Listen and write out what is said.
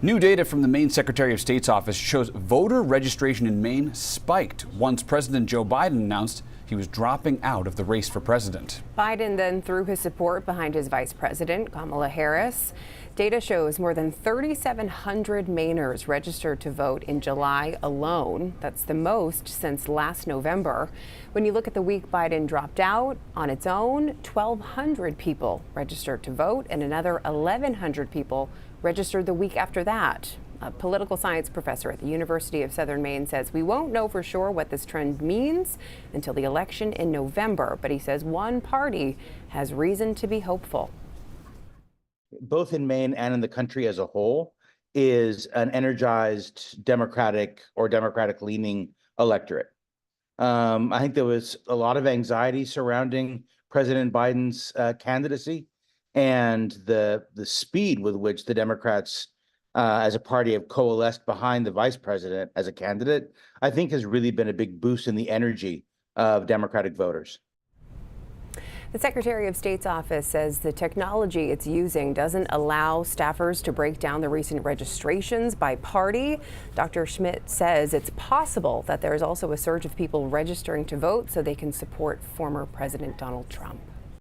New data from the Maine Secretary of State's office shows voter registration in Maine spiked once President Joe Biden announced he was dropping out of the race for president. Biden then threw his support behind his vice president, Kamala Harris. Data shows more than 3,700 Mainers registered to vote in July alone. That's the most since last November. When you look at the week Biden dropped out on its own, 1,200 people registered to vote and another 1,100 people registered the week after that. A political science professor at the University of Southern Maine says we won't know for sure what this trend means until the election in November, but he says one party has reason to be hopeful. Both in Maine and in the country as a whole, is an energized Democratic or Democratic-leaning electorate. I think there was a lot of anxiety surrounding President Biden's candidacy, and the speed with which the Democrats as a party have coalesced behind the vice president as a candidate, I think has really been a big boost in the energy of Democratic voters. The Secretary of State's office says the technology it's using doesn't allow staffers to break down the recent registrations by party. Dr. Schmidt says it's possible that there is also a surge of people registering to vote so they can support former President Donald Trump.